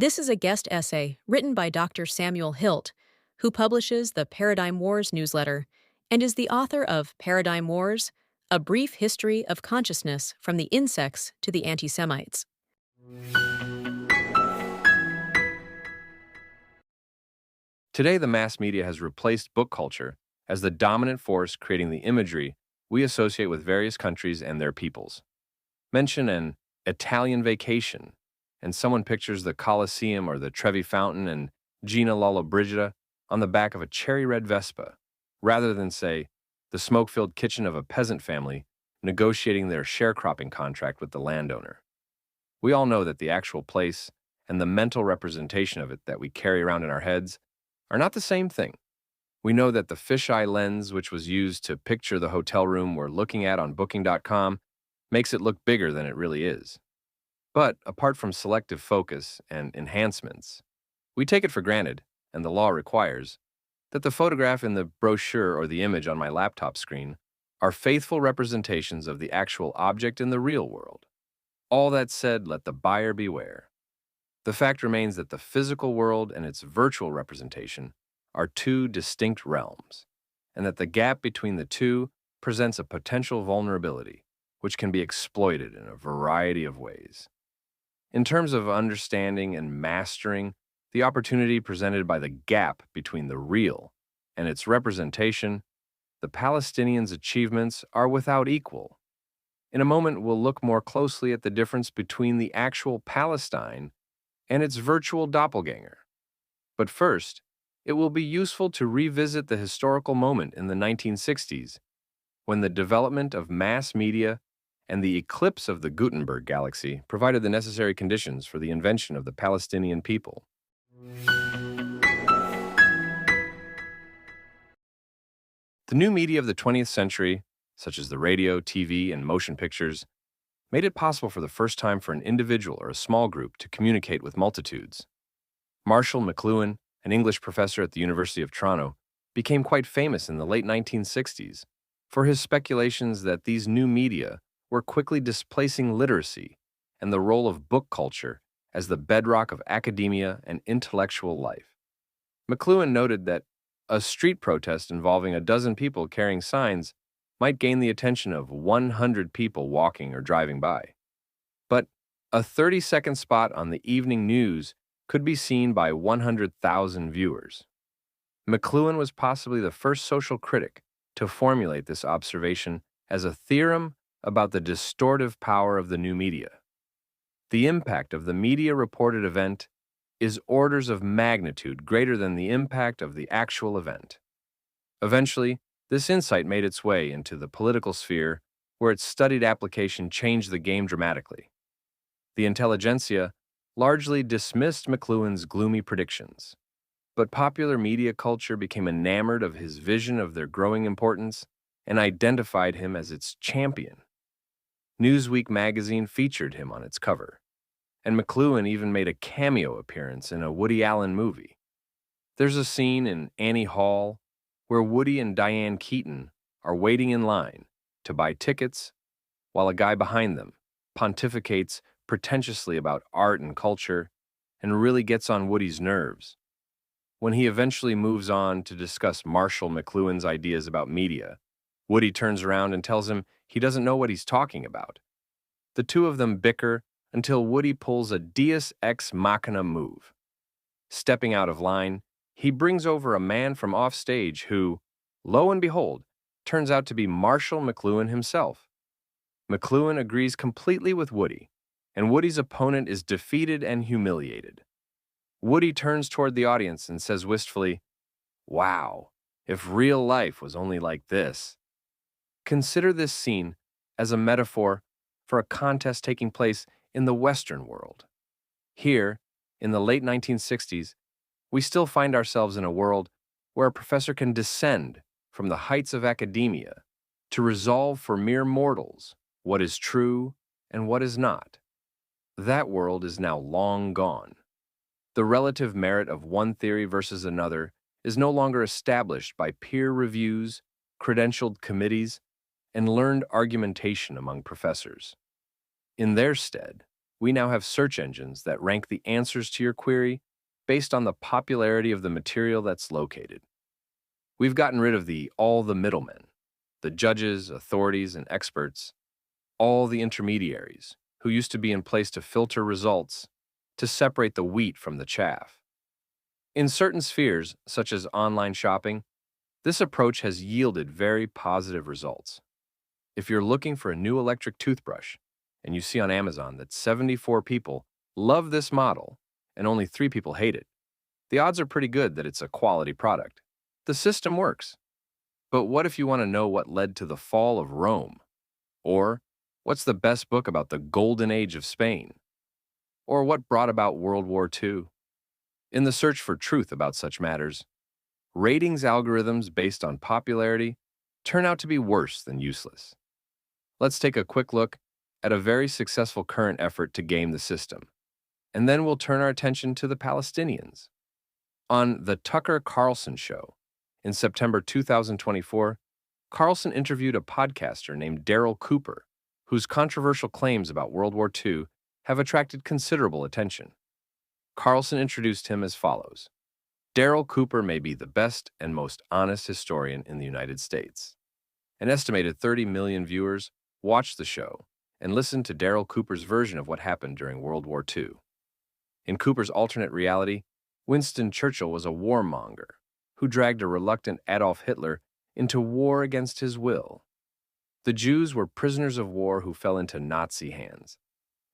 This is a guest essay written by Dr. Samuel Hilt, who publishes the Paradigm Wars newsletter and is the author of Paradigm Wars: A Brief History of Consciousness from the Insects to the Anti-Semites. Today, the mass media has replaced book culture as the dominant force creating the imagery we associate with various countries and their peoples. Mention an Italian vacation, and someone pictures the Colosseum or the Trevi Fountain and Gina Lollobrigida on the back of a cherry red Vespa, rather than, say, the smoke-filled kitchen of a peasant family negotiating their sharecropping contract with the landowner. We all know that the actual place and the mental representation of it that we carry around in our heads are not the same thing. We know that the fisheye lens, which was used to picture the hotel room we're looking at on Booking.com, makes it look bigger than it really is. But apart from selective focus and enhancements, we take it for granted, and the law requires, that the photograph in the brochure or the image on my laptop screen are faithful representations of the actual object in the real world. All that said, let the buyer beware. The fact remains that the physical world and its virtual representation are two distinct realms, and that the gap between the two presents a potential vulnerability, which can be exploited in a variety of ways. In terms of understanding and mastering the opportunity presented by the gap between the real and its representation, the Palestinians' achievements are without equal. In a moment, we'll look more closely at the difference between the actual Palestine and its virtual doppelganger. But first, it will be useful to revisit the historical moment in the 1960s when the development of mass media and the eclipse of the Gutenberg galaxy provided the necessary conditions for the invention of the Palestinian people. The new media of the 20th century, such as the radio, TV, and motion pictures, made it possible for the first time for an individual or a small group to communicate with multitudes. Marshall McLuhan, an English professor at the University of Toronto, became quite famous in the late 1960s for his speculations that these new media were quickly displacing literacy and the role of book culture as the bedrock of academia and intellectual life. McLuhan noted that a street protest involving a dozen people carrying signs might gain the attention of 100 people walking or driving by. But a 30-second spot on the evening news could be seen by 100,000 viewers. McLuhan was possibly the first social critic to formulate this observation as a theorem about the distortive power of the new media. The impact of the media-reported event is orders of magnitude greater than the impact of the actual event. Eventually, this insight made its way into the political sphere, where its studied application changed the game dramatically. The intelligentsia largely dismissed McLuhan's gloomy predictions, but popular media culture became enamored of his vision of their growing importance and identified him as its champion. Newsweek magazine featured him on its cover, and McLuhan even made a cameo appearance in a Woody Allen movie. There's a scene in Annie Hall where Woody and Diane Keaton are waiting in line to buy tickets while a guy behind them pontificates pretentiously about art and culture and really gets on Woody's nerves. When he eventually moves on to discuss Marshall McLuhan's ideas about media, Woody turns around and tells him he doesn't know what he's talking about. The two of them bicker until Woody pulls a deus ex machina move. Stepping out of line, he brings over a man from offstage who, lo and behold, turns out to be Marshall McLuhan himself. McLuhan agrees completely with Woody, and Woody's opponent is defeated and humiliated. Woody turns toward the audience and says wistfully, "Wow, if real life was only like this." Consider this scene as a metaphor for a contest taking place in the Western world. Here, in the late 1960s, we still find ourselves in a world where a professor can descend from the heights of academia to resolve for mere mortals what is true and what is not. That world is now long gone. The relative merit of one theory versus another is no longer established by peer reviews, credentialed committees, and learned argumentation among professors. In their stead, We now have search engines that rank the answers to your query based on the popularity of the material that's located. We've gotten rid of all the middlemen, the judges, authorities, and experts, all the intermediaries who used to be in place to filter results, to separate the wheat from the chaff. In certain spheres, such as online shopping, this approach has yielded very positive results. If you're looking for a new electric toothbrush and you see on Amazon that 74 people love this model and only 3 people hate it, the odds are pretty good that it's a quality product. The system works. But what if you want to know what led to the fall of Rome? Or what's the best book about the golden age of Spain? Or what brought about World War II? In the search for truth about such matters, ratings algorithms based on popularity turn out to be worse than useless. Let's take a quick look at a very successful current effort to game the system, and then we'll turn our attention to the Palestinians. On The Tucker Carlson Show, in September 2024, Carlson interviewed a podcaster named Daryl Cooper, whose controversial claims about World War II have attracted considerable attention. Carlson introduced him as follows. Daryl Cooper may be the best and most honest historian in the United States. An estimated 30 million viewers watched the show and listened to Daryl Cooper's version of what happened during World War II. In Cooper's alternate reality, Winston Churchill was a warmonger who dragged a reluctant Adolf Hitler into war against his will. The Jews were prisoners of war who fell into Nazi hands,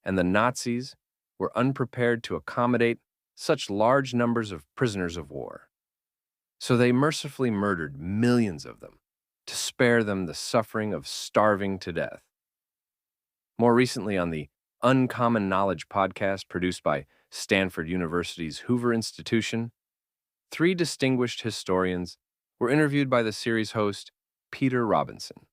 and the Nazis were unprepared to accommodate such large numbers of prisoners of war. So they mercifully murdered millions of them to spare them the suffering of starving to death. More recently, on the Uncommon Knowledge podcast produced by Stanford University's Hoover Institution, 3 distinguished historians were interviewed by the series host Peter Robinson.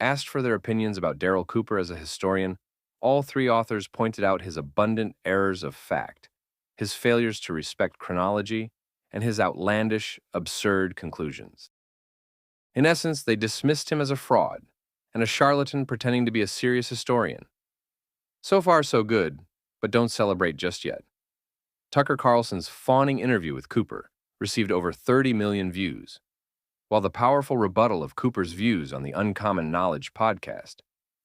Asked for their opinions about Daryl Cooper as a historian, all 3 authors pointed out his abundant errors of fact, his failures to respect chronology, and his outlandish, absurd conclusions. In essence, they dismissed him as a fraud and a charlatan pretending to be a serious historian. So far, so good, but don't celebrate just yet. Tucker Carlson's fawning interview with Cooper received over 30 million views, while the powerful rebuttal of Cooper's views on the Uncommon Knowledge podcast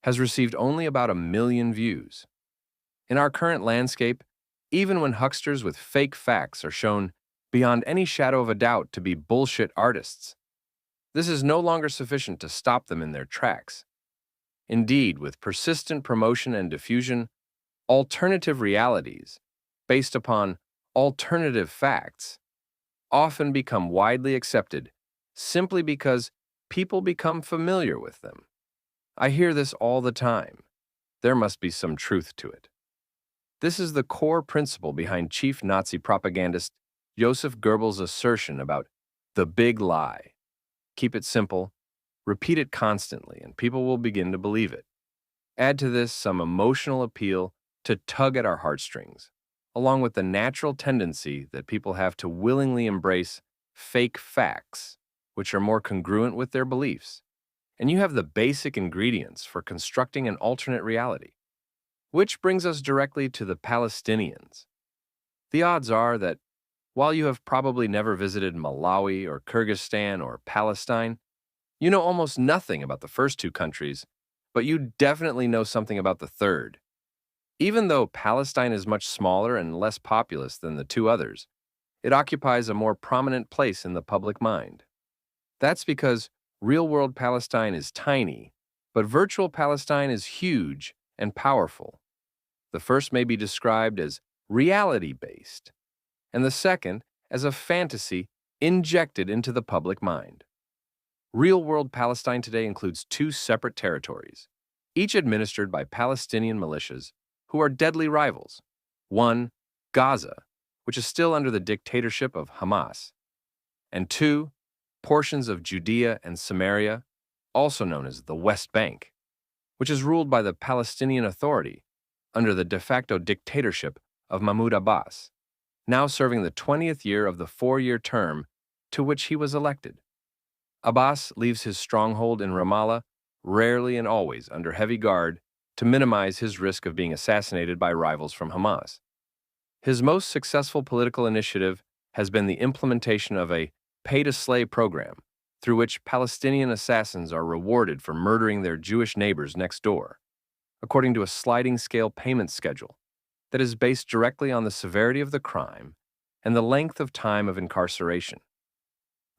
has received only about 1 million views. In our current landscape, even when hucksters with fake facts are shown beyond any shadow of a doubt to be bullshit artists, this is no longer sufficient to stop them in their tracks. Indeed, with persistent promotion and diffusion, alternative realities, based upon alternative facts, often become widely accepted simply because people become familiar with them. I hear this all the time. There must be some truth to it. This is the core principle behind chief Nazi propagandist Joseph Goebbels' assertion about the big lie. Keep it simple, repeat it constantly, and people will begin to believe it. Add to this some emotional appeal to tug at our heartstrings, along with the natural tendency that people have to willingly embrace fake facts, which are more congruent with their beliefs, and you have the basic ingredients for constructing an alternate reality. Which brings us directly to the Palestinians. The odds are that while you have probably never visited Malawi or Kyrgyzstan or Palestine, you know almost nothing about the first 2 countries, but you definitely know something about the third. Even though Palestine is much smaller and less populous than the 2 others, it occupies a more prominent place in the public mind. That's because real-world Palestine is tiny, but virtual Palestine is huge and powerful. The first may be described as reality-based, and the second as a fantasy injected into the public mind. Real-world Palestine today includes 2 separate territories, each administered by Palestinian militias who are deadly rivals. One, Gaza, which is still under the dictatorship of Hamas, and 2, portions of Judea and Samaria, also known as the West Bank, which is ruled by the Palestinian Authority under the de facto dictatorship of Mahmoud Abbas, now serving the 20th year of the 4-year term to which he was elected. Abbas leaves his stronghold in Ramallah rarely and always under heavy guard to minimize his risk of being assassinated by rivals from Hamas. His most successful political initiative has been the implementation of a pay-to-slay program, through which Palestinian assassins are rewarded for murdering their Jewish neighbors next door, according to a sliding-scale payment schedule that is based directly on the severity of the crime and the length of time of incarceration.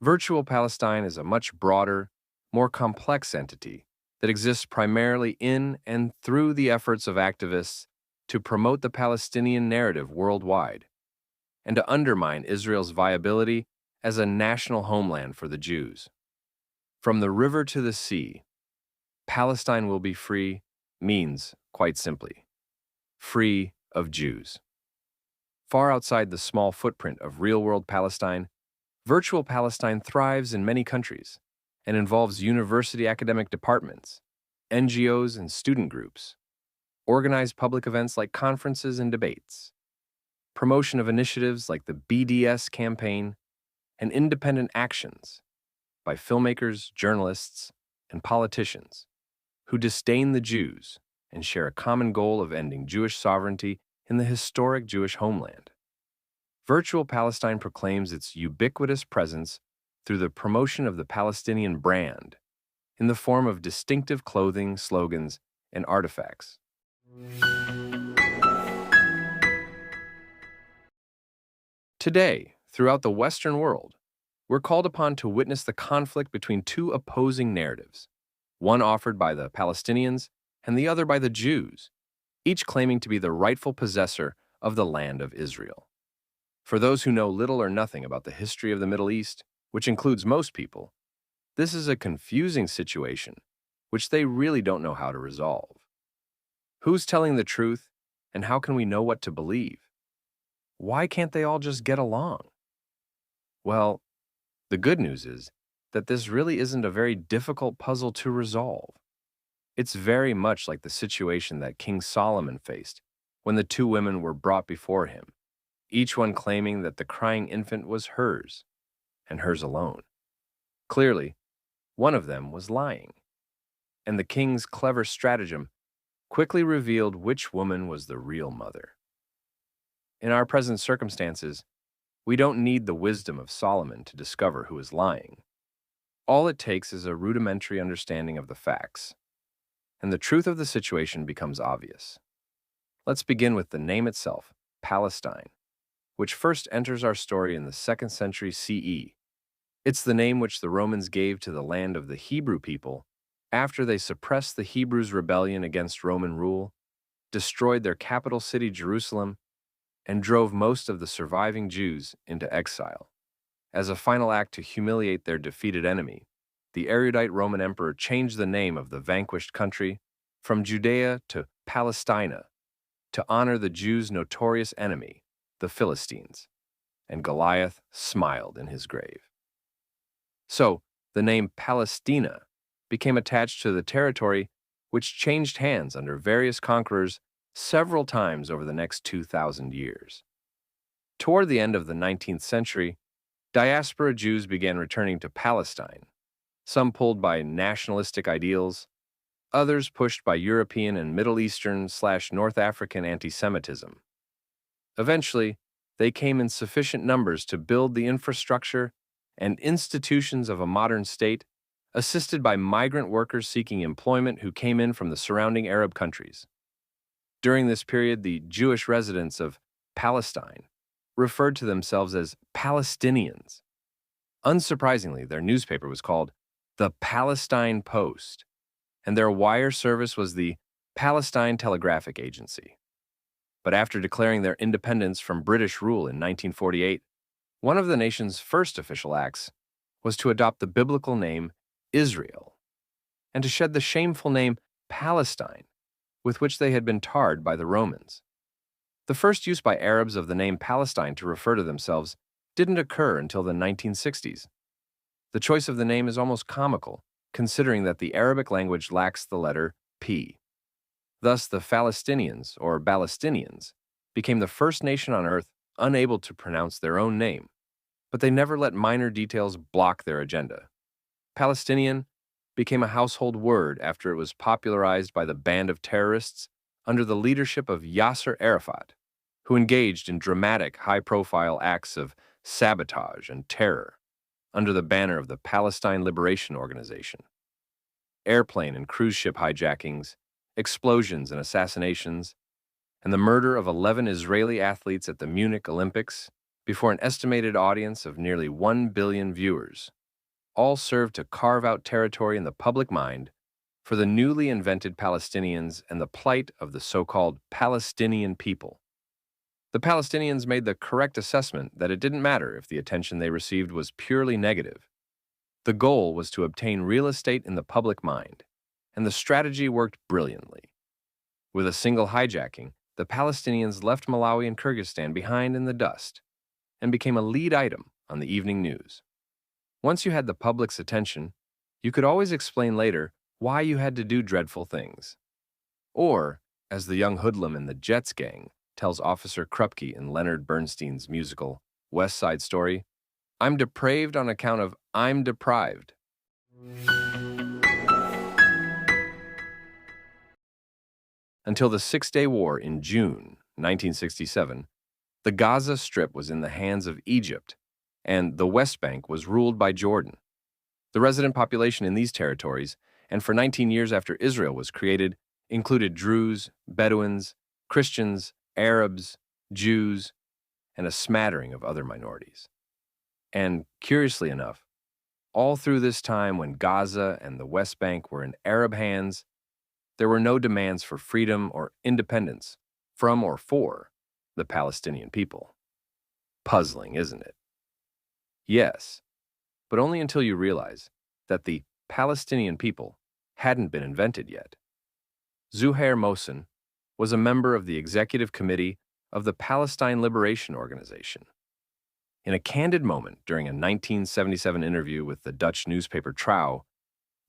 Virtual Palestine is a much broader, more complex entity that exists primarily in and through the efforts of activists to promote the Palestinian narrative worldwide and to undermine Israel's viability as a national homeland for the Jews. From the river to the sea, Palestine will be free means, quite simply, free of Jews. Far outside the small footprint of real-world Palestine, virtual Palestine thrives in many countries and involves university academic departments, NGOs and student groups, organized public events like conferences and debates, promotion of initiatives like the BDS campaign, and independent actions by filmmakers, journalists, and politicians who disdain the Jews and share a common goal of ending Jewish sovereignty in the historic Jewish homeland. Virtual Palestine proclaims its ubiquitous presence through the promotion of the Palestinian brand in the form of distinctive clothing, slogans, and artifacts. Today, throughout the Western world, we're called upon to witness the conflict between two opposing narratives, one offered by the Palestinians and the other by the Jews, each claiming to be the rightful possessor of the land of Israel. For those who know little or nothing about the history of the Middle East, which includes most people, this is a confusing situation which they really don't know how to resolve. Who's telling the truth, and how can we know what to believe? Why can't they all just get along? Well, the good news is that this really isn't a very difficult puzzle to resolve. It's very much like the situation that King Solomon faced when the two women were brought before him, each one claiming that the crying infant was hers, and hers alone. Clearly, one of them was lying, and the king's clever stratagem quickly revealed which woman was the real mother. In our present circumstances, we don't need the wisdom of Solomon to discover who is lying. All it takes is a rudimentary understanding of the facts, and the truth of the situation becomes obvious. Let's begin with the name itself, Palestine, which first enters our story in the 2nd century CE. It's the name which the Romans gave to the land of the Hebrew people after they suppressed the Hebrews' rebellion against Roman rule, destroyed their capital city Jerusalem, and drove most of the surviving Jews into exile. As a final act to humiliate their defeated enemy, the erudite Roman emperor changed the name of the vanquished country from Judea to Palestina to honor the Jews' notorious enemy, the Philistines, and Goliath smiled in his grave. So, the name Palestina became attached to the territory which changed hands under various conquerors several times over the next 2,000 years. Toward the end of the 19th century, diaspora Jews began returning to Palestine, some pulled by nationalistic ideals, others pushed by European and Middle Eastern/North African anti-Semitism. Eventually, they came in sufficient numbers to build the infrastructure and institutions of a modern state, assisted by migrant workers seeking employment who came in from the surrounding Arab countries. During this period, the Jewish residents of Palestine referred to themselves as Palestinians. Unsurprisingly, their newspaper was called the Palestine Post, and their wire service was the Palestine Telegraphic Agency. But after declaring their independence from British rule in 1948, one of the nation's first official acts was to adopt the biblical name Israel and to shed the shameful name Palestine, with which they had been tarred by the Romans. The first use by Arabs of the name Palestine to refer to themselves didn't occur until the 1960s. The choice of the name is almost comical, considering that the Arabic language lacks the letter P. Thus, the Philistinians, or Balestinians, became the first nation on earth unable to pronounce their own name, but they never let minor details block their agenda. Palestinian became a household word after it was popularized by the band of terrorists under the leadership of Yasser Arafat, who engaged in dramatic, high-profile acts of sabotage and terror under the banner of the Palestine Liberation Organization. Airplane and cruise ship hijackings, explosions and assassinations, and the murder of 11 Israeli athletes at the Munich Olympics before an estimated audience of nearly 1 billion viewers, all served to carve out territory in the public mind for the newly invented Palestinians and the plight of the so-called Palestinian people. The Palestinians made the correct assessment that it didn't matter if the attention they received was purely negative. The goal was to obtain real estate in the public mind, and the strategy worked brilliantly. With a single hijacking, the Palestinians left Malawi and Kyrgyzstan behind in the dust and became a lead item on the evening news. Once you had the public's attention, you could always explain later why you had to do dreadful things. Or, as the young hoodlum in the Jets gang tells Officer Krupke in Leonard Bernstein's musical West Side Story, I'm depraved on account of I'm deprived. Until the Six-Day War in June 1967, the Gaza Strip was in the hands of Egypt, and the West Bank was ruled by Jordan. The resident population in these territories, and for 19 years after Israel was created, included Druze, Bedouins, Christians, Arabs, Jews, and a smattering of other minorities. And, curiously enough, all through this time when Gaza and the West Bank were in Arab hands, there were no demands for freedom or independence from or for the Palestinian people. Puzzling, isn't it? Yes, but only until you realize that the Palestinian people hadn't been invented yet. Zuhair Mohsen was a member of the executive committee of the Palestine Liberation Organization. In a candid moment during a 1977 interview with the Dutch newspaper Trouw,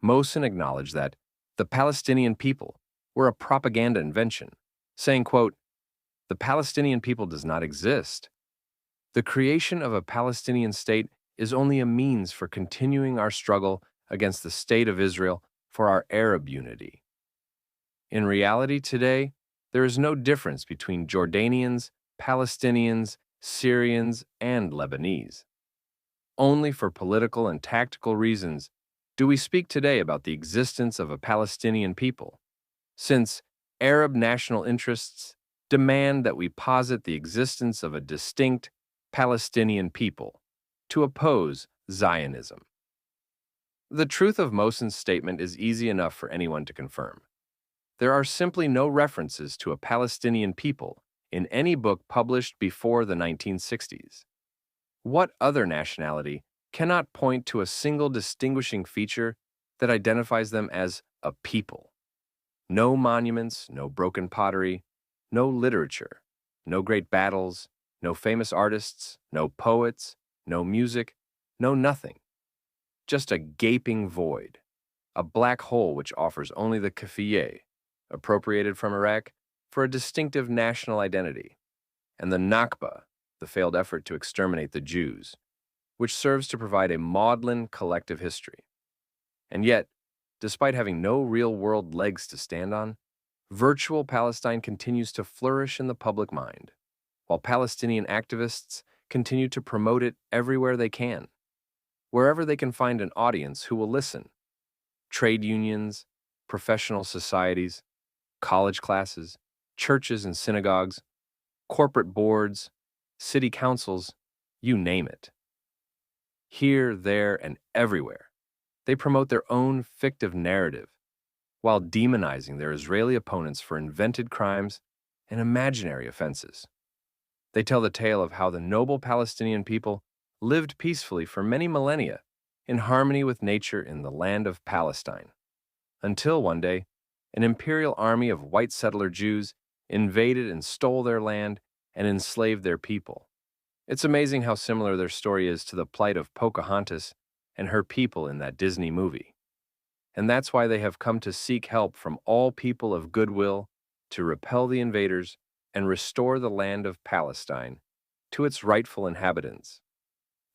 Mohsen acknowledged that the Palestinian people were a propaganda invention, saying, quote, "The Palestinian people does not exist. The creation of a Palestinian state is only a means for continuing our struggle against the state of Israel for our Arab unity." In reality today, there is no difference between Jordanians, Palestinians, Syrians, and Lebanese. Only for political and tactical reasons do we speak today about the existence of a Palestinian people, since Arab national interests demand that we posit the existence of a distinct Palestinian people to oppose Zionism. The truth of Mohsen's statement is easy enough for anyone to confirm. There are simply no references to a Palestinian people in any book published before the 1960s. What other nationality cannot point to a single distinguishing feature that identifies them as a people? No monuments, no broken pottery, no literature, no great battles, no famous artists, no poets, no music, no nothing. Just a gaping void, a black hole which offers only the keffiyeh, appropriated from Iraq, for a distinctive national identity, and the Nakba, the failed effort to exterminate the Jews, which serves to provide a maudlin collective history. And yet, despite having no real-world legs to stand on, virtual Palestine continues to flourish in the public mind, while Palestinian activists continue to promote it everywhere they can, wherever they can find an audience who will listen. Trade unions, professional societies, college classes, churches and synagogues, corporate boards, city councils, you name it. Here, there, and everywhere, they promote their own fictive narrative, while demonizing their Israeli opponents for invented crimes and imaginary offenses. They tell the tale of how the noble Palestinian people lived peacefully for many millennia in harmony with nature in the land of Palestine, until one day, an imperial army of white settler Jews invaded and stole their land and enslaved their people. It's amazing how similar their story is to the plight of Pocahontas and her people in that Disney movie. And that's why they have come to seek help from all people of goodwill to repel the invaders and restore the land of Palestine to its rightful inhabitants.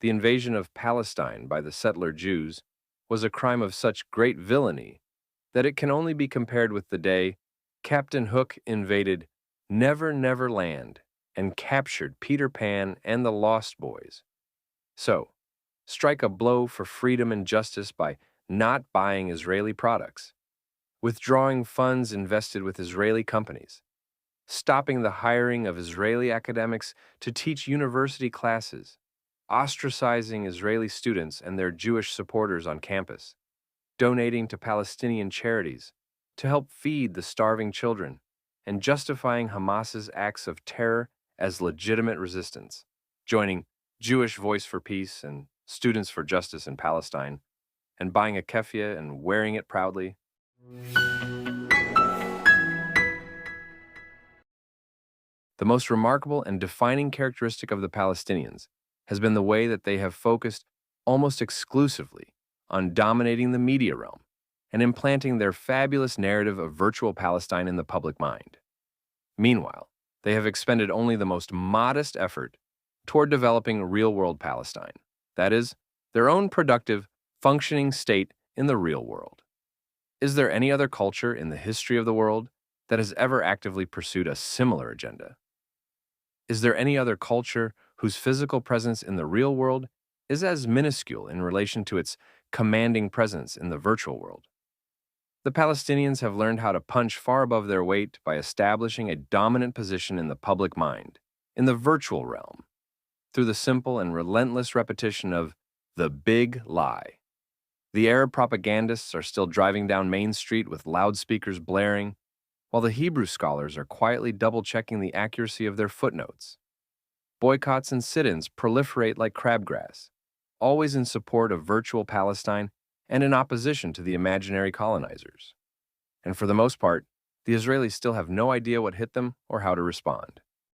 The invasion of Palestine by the settler Jews was a crime of such great villainy that it can only be compared with the day Captain Hook invaded Never Never Land and captured Peter Pan and the Lost Boys. So, strike a blow for freedom and justice by not buying Israeli products, withdrawing funds invested with Israeli companies, stopping the hiring of Israeli academics to teach university classes, ostracizing Israeli students and their Jewish supporters on campus, donating to Palestinian charities to help feed the starving children, and justifying Hamas's acts of terror as legitimate resistance, joining Jewish Voice for Peace and Students for Justice in Palestine, and buying a keffiyeh and wearing it proudly. The most remarkable and defining characteristic of the Palestinians has been the way that they have focused almost exclusively on dominating the media realm and implanting their fabulous narrative of virtual Palestine in the public mind. Meanwhile, they have expended only the most modest effort toward developing real-world Palestine, that is, their own productive, functioning state in the real world. Is there any other culture in the history of the world that has ever actively pursued a similar agenda? Is there any other culture whose physical presence in the real world is as minuscule in relation to its commanding presence in the virtual world? The Palestinians have learned how to punch far above their weight by establishing a dominant position in the public mind, in the virtual realm, through the simple and relentless repetition of the big lie. The Arab propagandists are still driving down Main Street with loudspeakers blaring, while the Hebrew scholars are quietly double-checking the accuracy of their footnotes. Boycotts and sit-ins proliferate like crabgrass, always in support of virtual Palestine and in opposition to the imaginary colonizers. And for the most part, the Israelis still have no idea what hit them or how to respond.